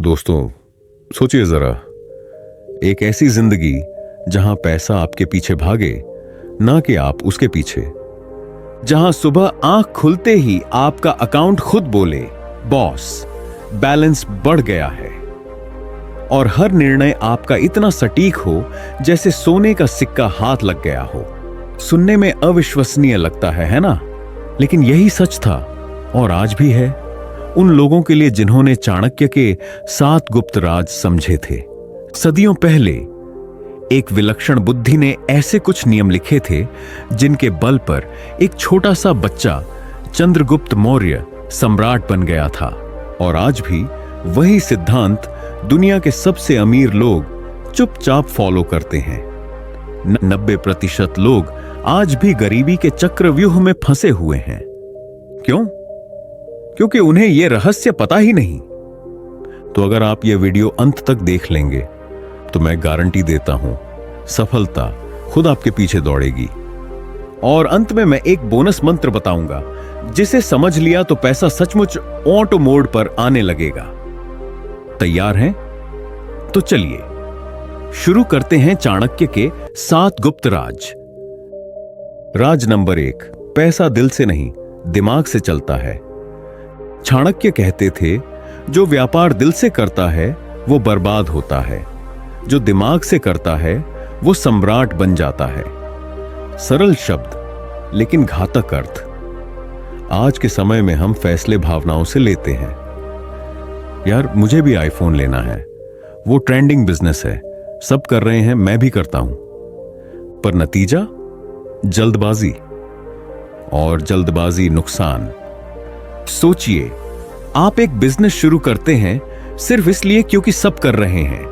दोस्तों, सोचिए जरा, एक ऐसी जिंदगी जहां पैसा आपके पीछे भागे, ना कि आप उसके पीछे। जहां सुबह आंख खुलते ही आपका अकाउंट खुद बोले, बॉस, बैलेंस बढ़ गया है। और हर निर्णय आपका इतना सटीक हो जैसे सोने का सिक्का हाथ लग गया हो। सुनने में अविश्वसनीय लगता है ना? लेकिन यही सच था और आज भी है उन लोगों के लिए जिन्होंने चाणक्य के 7 गुप्त राज समझे थे। सदियों पहले एक विलक्षण बुद्धि ने ऐसे कुछ नियम लिखे थे जिनके बल पर एक छोटा सा बच्चा चंद्रगुप्त मौर्य सम्राट बन गया था। और आज भी वही सिद्धांत दुनिया के सबसे अमीर लोग चुपचाप फॉलो करते हैं। 90% लोग आज भी गरीबी के चक्रव्यूह में फंसे हुए हैं। क्यों? क्योंकि उन्हें यह रहस्य पता ही नहीं। तो अगर आप यह वीडियो अंत तक देख लेंगे तो मैं गारंटी देता हूं, सफलता खुद आपके पीछे दौड़ेगी। और अंत में मैं एक बोनस मंत्र बताऊंगा, जिसे समझ लिया तो पैसा सचमुच ऑटो मोड पर आने लगेगा। तैयार हैं? तो चलिए शुरू करते हैं चाणक्य के 7 गुप्त राज। राज नंबर 1, पैसा दिल से नहीं, दिमाग से चलता है। चाणक्य कहते थे, जो व्यापार दिल से करता है वो बर्बाद होता है, जो दिमाग से करता है वो सम्राट बन जाता है। सरल शब्द लेकिन घातक अर्थ। आज के समय में हम फैसले भावनाओं से लेते हैं। यार, मुझे भी आईफोन लेना है, वो ट्रेंडिंग बिजनेस है, सब कर रहे हैं, मैं भी करता हूं। पर नतीजा? जल्दबाजी, और जल्दबाजी नुकसान। सोचिए, आप एक बिजनेस शुरू करते हैं सिर्फ इसलिए क्योंकि सब कर रहे हैं।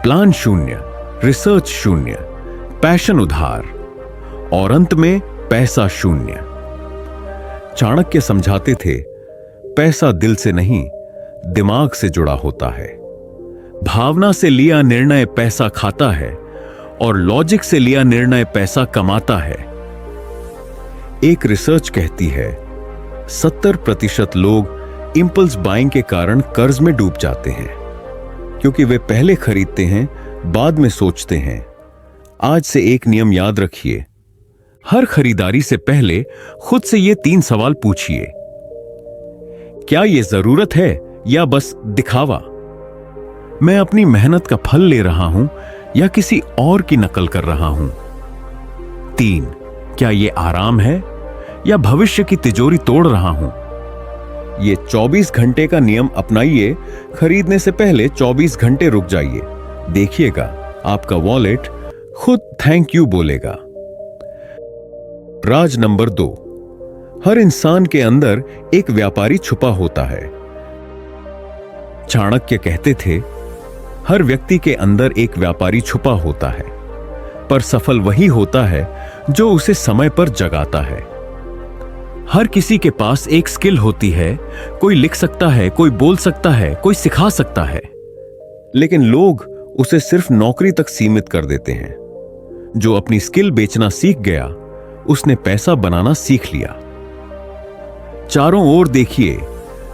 प्लान शून्य, रिसर्च शून्य, पैशन उधार, और अंत में पैसा शून्य। चाणक्य समझाते थे, पैसा दिल से नहीं, दिमाग से जुड़ा होता है। भावना से लिया निर्णय पैसा खाता है, और लॉजिक से लिया निर्णय पैसा कमाता है। एक रिसर्च कहती है 70% लोग इंपल्स बाइंग के कारण कर्ज में डूब जाते हैं, क्योंकि वे पहले खरीदते हैं, बाद में सोचते हैं। आज से एक नियम याद रखिए, हर खरीदारी से पहले खुद से ये 3 सवाल पूछिए। क्या यह जरूरत है या बस दिखावा? मैं अपनी मेहनत का फल ले रहा हूं या किसी और की नकल कर रहा हूं? 3, क्या यह आराम है या भविष्य की तिजोरी तोड़ रहा हूं? ये 24 घंटे का नियम अपनाइए। खरीदने से पहले 24 घंटे रुक जाइए, देखिएगा आपका वॉलेट खुद थैंक यू बोलेगा। राज नंबर 2, हर इंसान के अंदर एक व्यापारी छुपा होता है। चाणक्य कहते थे, हर व्यक्ति के अंदर एक व्यापारी छुपा होता है, पर सफल वही होता है जो उसे समय पर जगाता है। हर किसी के पास एक स्किल होती है, कोई लिख सकता है, कोई बोल सकता है, कोई सिखा सकता है, लेकिन लोग उसे सिर्फ नौकरी तक सीमित कर देते हैं। जो अपनी स्किल बेचना सीख गया, उसने पैसा बनाना सीख लिया। चारों ओर देखिए,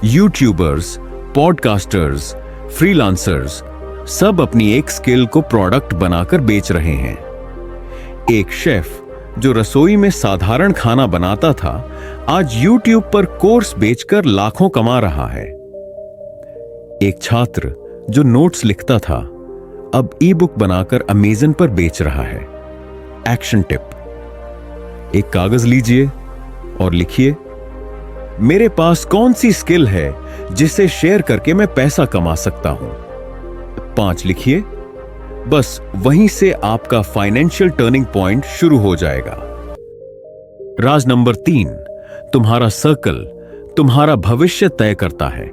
यूट्यूबर्स, पॉडकास्टर्स, फ्रीलांसर्स, सब अपनी एक स्किल को प्रोडक्ट बनाकर बेच रहे हैं। एक शेफ जो रसोई में साधारण खाना बनाता था, आज YouTube पर कोर्स बेचकर लाखों कमा रहा है। एक छात्र जो नोट्स लिखता था, अब ई बुक बनाकर अमेज़न पर बेच रहा है। एक्शन टिप, एक कागज लीजिए और लिखिए, मेरे पास कौन सी स्किल है जिसे शेयर करके मैं पैसा कमा सकता हूं। 5 लिखिए, बस वहीं से आपका फाइनेंशियल टर्निंग पॉइंट शुरू हो जाएगा। राज नंबर 3, तुम्हारा सर्कल तुम्हारा भविष्य तय करता है।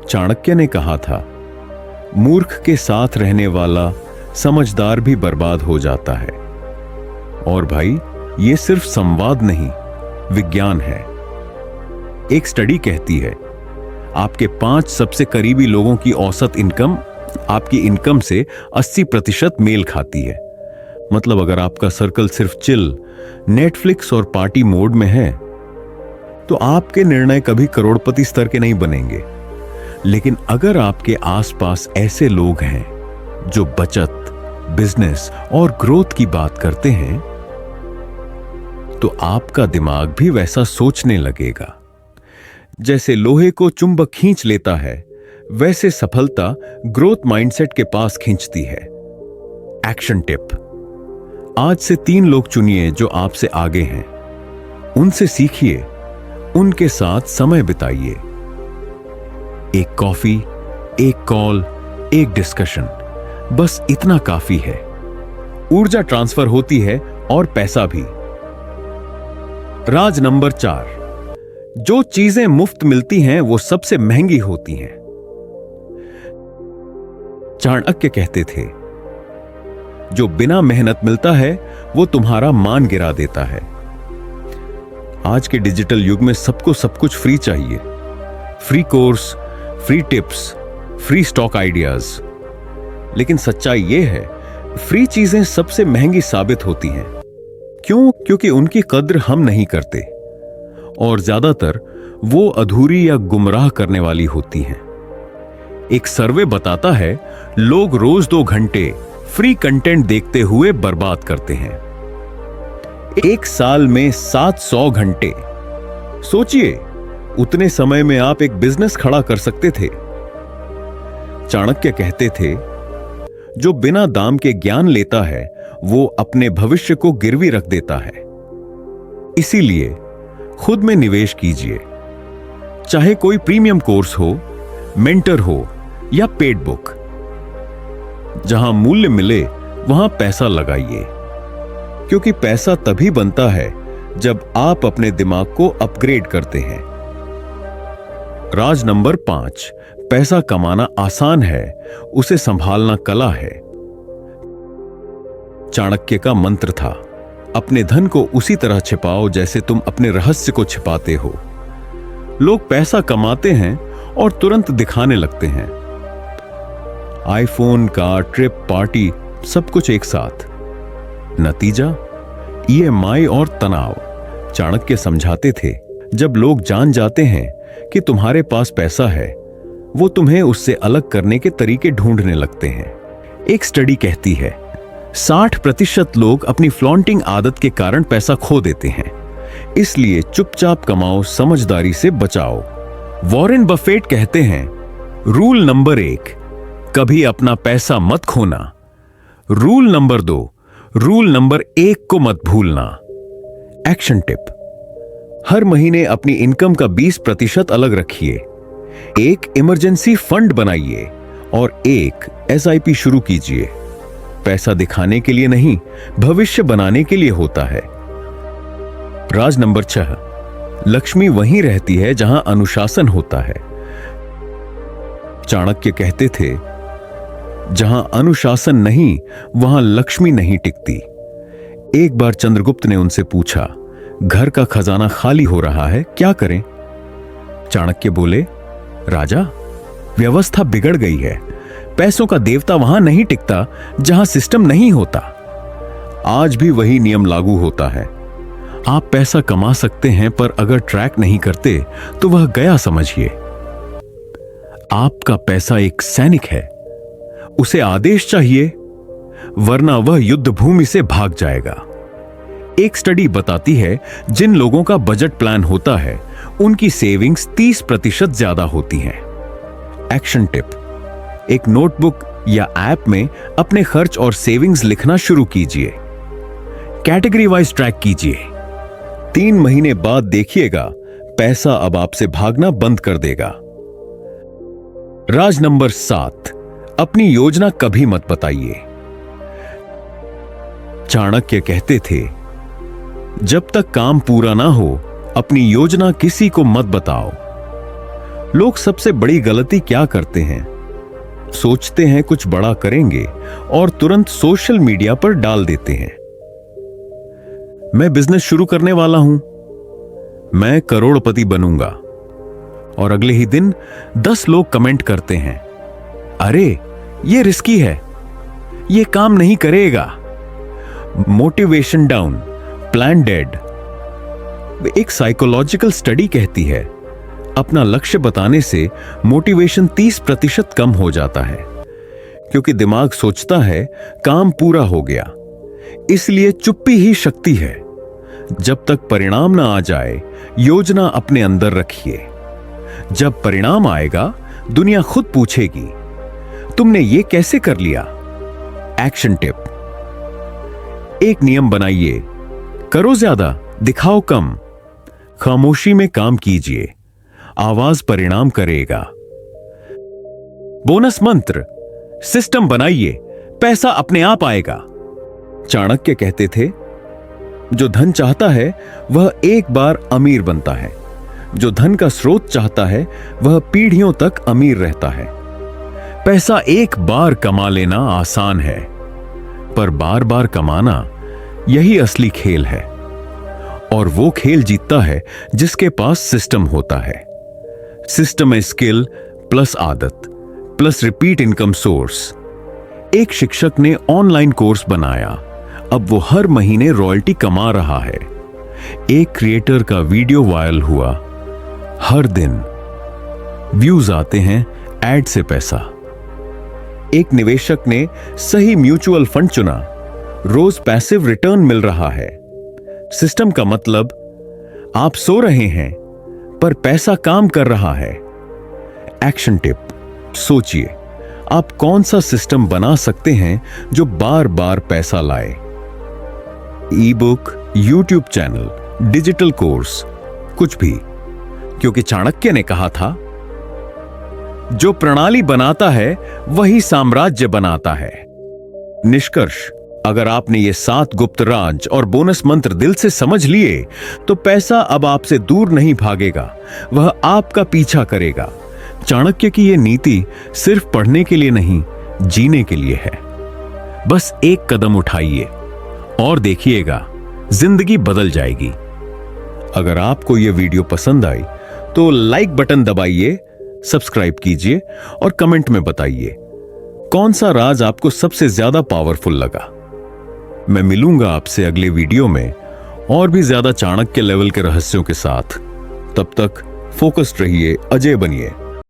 चाणक्य ने कहा था, मूर्ख के साथ रहने वाला समझदार भी बर्बाद हो जाता है। और भाई, यह सिर्फ संवाद नहीं, विज्ञान है। एक स्टडी कहती है, आपके 5 सबसे करीबी लोगों की औसत इनकम आपकी इनकम से 80% मेल खाती है। मतलब अगर आपका सर्कल सिर्फ चिल, नेटफ्लिक्स और पार्टी मोड में है, तो आपके निर्णय कभी करोड़पति स्तर के नहीं बनेंगे। लेकिन अगर आपके आसपास ऐसे लोग हैं जो बचत, बिजनेस और ग्रोथ की बात करते हैं, तो आपका दिमाग भी वैसा सोचने लगेगा। जैसे लोहे को चुंबक खींच लेता है, वैसे सफलता ग्रोथ माइंडसेट के पास खींचती है। एक्शन टिप: आज से 3 लोग चुनिए जो आपसे आगे हैं। उनसे सीखिए, उनके साथ समय बिताइए। एक कॉफी, एक कॉल, एक डिस्कशन, बस इतना काफी है। ऊर्जा ट्रांसफर होती है और पैसा भी। राज नंबर 4: जो चीजें मुफ्त मिलती हैं वो सबसे महंगी होती हैं। चाणक्य कहते थे, जो बिना मेहनत मिलता है वो तुम्हारा मान गिरा देता है। आज के डिजिटल युग में सबको सब कुछ फ्री चाहिए। Free course, free tips, free stock ideas. लेकिन सच्चाई यह है, फ्री चीजें सबसे महंगी साबित होती हैं। क्यों? क्योंकि उनकी कद्र हम नहीं करते और ज्यादातर वो अधूरी या गुमराह करने वाली होती हैं। एक सर्वे बताता है, लोग रोज 2 घंटे फ्री कंटेंट देखते हुए बर्बाद करते हैं। एक साल में 700 घंटे। सोचिए, उतने समय में आप एक बिजनेस खड़ा कर सकते थे। चाणक्य कहते थे, जो बिना दाम के ज्ञान लेता है वो अपने भविष्य को गिरवी रख देता है। इसीलिए खुद में निवेश कीजिए। चाहे कोई प्रीमियम कोर्स हो, मेंटर हो या पेड बुक, जहां मूल्य मिले वहां पैसा लगाइए। क्योंकि पैसा तभी बनता है जब आप अपने दिमाग को अपग्रेड करते हैं। राज नंबर 5: पैसा कमाना आसान है, उसे संभालना कला है। चाणक्य का मंत्र था, अपने धन को उसी तरह छिपाओ जैसे तुम अपने रहस्य को छिपाते हो। लोग पैसा कमाते हैं और तुरंत दिखाने लगते हैं। आईफोन, कार, ट्रिप, पार्टी, सब कुछ एक साथ। नतीजा EMI और तनाव। चाणक्य समझाते थे, जब लोग जान जाते हैं कि तुम्हारे पास पैसा है, वो तुम्हें उससे अलग करने के तरीके ढूंढने लगते हैं। एक स्टडी कहती है, 60% लोग अपनी फ्लॉन्टिंग आदत के कारण पैसा खो देते हैं। इसलिए चुपचाप कमाओ, समझदारी से बचाओ। वॉरेन बफेट कहते हैं, रूल नंबर 1, कभी अपना पैसा मत खोना। रूल नंबर 2, रूल नंबर 1 को मत भूलना। एक्शन टिप: हर महीने अपनी इनकम का 20% अलग रखिए। एक इमरजेंसी फंड बनाइए और एक SIP शुरू कीजिए। पैसा दिखाने के लिए नहीं, भविष्य बनाने के लिए होता है। राज नंबर 6: लक्ष्मी वहीं रहती है जहां अनुशासन होता है। चाणक्य कहते थे, जहां अनुशासन नहीं वहां लक्ष्मी नहीं टिकती। एक बार चंद्रगुप्त ने उनसे पूछा, घर का खजाना खाली हो रहा है, क्या करें? चाणक्य बोले, राजा, व्यवस्था बिगड़ गई है। पैसों का देवता वहां नहीं टिकता जहां सिस्टम नहीं होता। आज भी वही नियम लागू होता है। आप पैसा कमा सकते हैं, पर अगर ट्रैक नहीं करते तो वह गया समझिए। आपका पैसा एक सैनिक है, उसे आदेश चाहिए, वरना वह युद्ध भूमि से भाग जाएगा। एक स्टडी बताती है, जिन लोगों का बजट प्लान होता है उनकी सेविंग्स 30% ज्यादा होती हैं। एक्शन टिप: एक नोटबुक या ऐप में अपने खर्च और सेविंग्स लिखना शुरू कीजिए। कैटेगरी वाइज ट्रैक कीजिए। 3 महीने बाद देखिएगा, पैसा अब आपसे भागना बंद कर देगा। राज नंबर 7: अपनी योजना कभी मत बताइए। चाणक्य कहते थे, जब तक काम पूरा ना हो अपनी योजना किसी को मत बताओ। लोग सबसे बड़ी गलती क्या करते हैं? सोचते हैं कुछ बड़ा करेंगे और तुरंत सोशल मीडिया पर डाल देते हैं, मैं बिजनेस शुरू करने वाला हूं, मैं करोड़पति बनूंगा। और अगले ही दिन 10 लोग कमेंट करते हैं, अरे ये रिस्की है, ये काम नहीं करेगा। Motivation down, plan dead. एक साइकोलॉजिकल स्टडी कहती है, अपना लक्ष्य बताने से मोटिवेशन 30% कम हो जाता है, क्योंकि दिमाग सोचता है काम पूरा हो गया। इसलिए चुप्पी ही शक्ति है। जब तक परिणाम ना आ जाए, योजना अपने अंदर रखिए। जब परिणाम आएगा, दुनिया खुद पूछेगी, तुमने ये कैसे कर लिया? एक्शन टिप: एक नियम बनाइए, करो ज्यादा, दिखाओ कम। खामोशी में काम कीजिए, आवाज परिणाम करेगा। बोनस मंत्र: सिस्टम बनाइए, पैसा अपने आप आएगा। चाणक्य कहते थे, जो धन चाहता है वह एक बार अमीर बनता है, जो धन का स्रोत चाहता है वह पीढ़ियों तक अमीर रहता है। पैसा एक बार कमा लेना आसान है, पर बार बार कमाना यही असली खेल है। और वो खेल जीतता है जिसके पास सिस्टम होता है। सिस्टम है स्किल प्लस आदत प्लस रिपीट इनकम सोर्स। एक शिक्षक ने ऑनलाइन कोर्स बनाया, अब वो हर महीने रॉयल्टी कमा रहा है। एक क्रिएटर का वीडियो वायरल हुआ, हर दिन व्यूज आते हैं, एड से पैसा। एक निवेशक ने सही म्यूचुअल फंड चुना, रोज पैसिव रिटर्न मिल रहा है। सिस्टम का मतलब, आप सो रहे हैं पर पैसा काम कर रहा है। एक्शन टिप: सोचिए, आप कौन सा सिस्टम बना सकते हैं जो बार बार पैसा लाए? ई book, YouTube channel, digital course, कुछ भी। क्योंकि चाणक्य ने कहा था, जो प्रणाली बनाता है वही साम्राज्य बनाता है। निष्कर्ष: अगर आपने ये 7 गुप्त राज और बोनस मंत्र दिल से समझ लिए, तो पैसा अब आपसे दूर नहीं भागेगा, वह आपका पीछा करेगा। चाणक्य की यह नीति सिर्फ पढ़ने के लिए नहीं, जीने के लिए है। बस एक कदम उठाइए और देखिएगा, जिंदगी बदल जाएगी। अगर आपको यह वीडियो पसंद आई तो लाइक बटन दबाइए, सब्सक्राइब कीजिए और कमेंट में बताइए कौन सा राज आपको सबसे ज्यादा पावरफुल लगा। मैं मिलूंगा आपसे अगले वीडियो में और भी ज्यादा चाणक्य लेवल के रहस्यों के साथ। तब तक फोकस्ड रहिए, अजय बनिए।